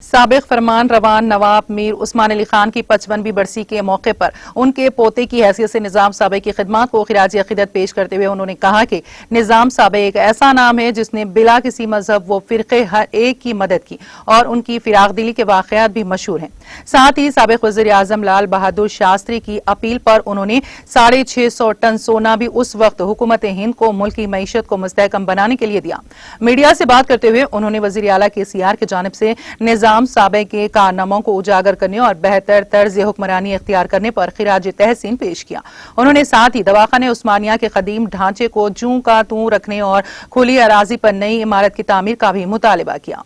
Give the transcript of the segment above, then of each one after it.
سابق فرمان روان نواب میر عثمان علی خان کی 55ویں برسی کے موقع پر ان کے پوتے کی حیثیت سے نظام صابے کی خدمات کو خراج عقیدت پیش کرتے ہوئے انہوں نے کہا کہ نظام صابے ایک ایسا نام ہے جس نے بلا کسی مذہب و فرقے ہر ایک کی مدد کی اور ان کی فراخ دلی کے واقعات بھی مشہور ہیں۔ ساتھ ہی سابق وزیر اعظم لال بہادر شاستری کی اپیل پر انہوں نے 650 ٹن سونا بھی اس وقت حکومت ہند کو ملک کی معیشت کو مستحکم بنانے کے لیے دیا۔ میڈیا سے بات کرتے ہوئے انہوں نے وزیر اعلیٰ کے CR کی جانب سے نظام صابے کے کارناموں کو اجاگر کرنے اور بہتر طرز حکمرانی اختیار کرنے پر خراج تحسین پیش کیا۔ انہوں نے ساتھ ہی دواخانہ عثمانیہ کے قدیم ڈھانچے کو جوں کا توں رکھنے اور کھلی اراضی پر نئی عمارت کی تعمیر کا بھی مطالبہ کیا۔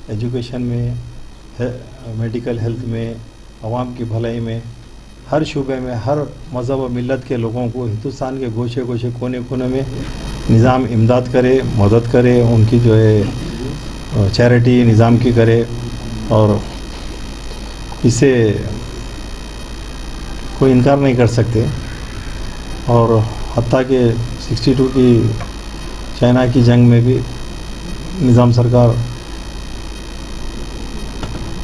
ایجوکیشن میں، میڈیکل ہیلتھ میں، عوام کی بھلائی میں، ہر شعبے میں ہر مذہب و ملت کے لوگوں کو ہندوستان کے گوشے گوشے کونے کونے میں نظام امداد کرے، مدد کرے، ان کی جو ہے چیریٹی نظام کی کرے اور اس سے کوئی انکار نہیں کر سکتے۔ اور حتیٰ کہ 62 کی چائنا کی جنگ میں بھی نظام سرکار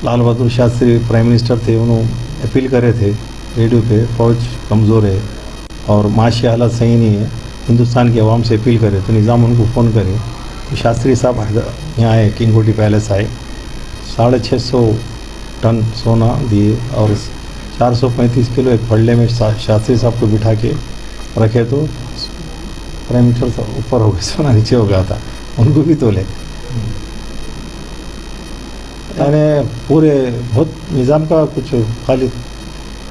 لال بہادر شاستری پرائم منسٹر تھے، انہوں اپیل کرے تھے ریڈیو پہ فوج کمزور ہے اور معاشی حالت صحیح نہیں ہے، ہندوستان کے عوام سے اپیل کرے تو نظام ان کو فون کرے تو شاستری صاحب یہاں آئے، کنگ کوٹی پیلس آئے، 650 ٹن سونا دیے اور 435 کلو ایک پھڑلے میں شاستری صاحب کو بٹھا کے رکھے تو پرائم منسٹر اوپر ہو گئے، سونا نیچے ہو گیا تھا، ان کو بھی تولے۔ یعنی پورے بہت نظام کا کچھ خالی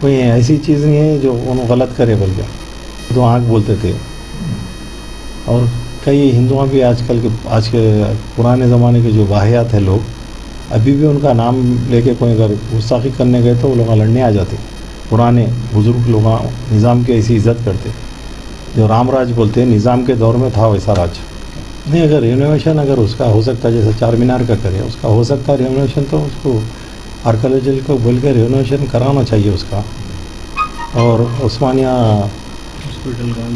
کوئی ایسی چیز نہیں ہے جو انہوں غلط کرے، بلکہ تو آنکھ بولتے تھے۔ اور کئی ہندوؤں بھی آج کے پرانے زمانے کے جو واحیات ہیں لوگ ابھی بھی ان کا نام لے کے کوئی اگر گستاخی کرنے گئے تو وہ لوگ لڑنے آ جاتے۔ پرانے بزرگ لوگ نظام کی ایسی عزت کرتے، جو رام راج بولتے ہیں، نظام کے دور میں تھا ویسا راج نہیں۔ اگر رینوویشن اگر اس کا ہو سکتا ہے، جیسے چار مینار کا کرے، اس کا ہو سکتا ہے رینوویشن، تو اس کو آرکیالوجی کو بول کے رینوویشن کرانا چاہیے اس کا۔ اور عثمانیہ ہاسپٹل کا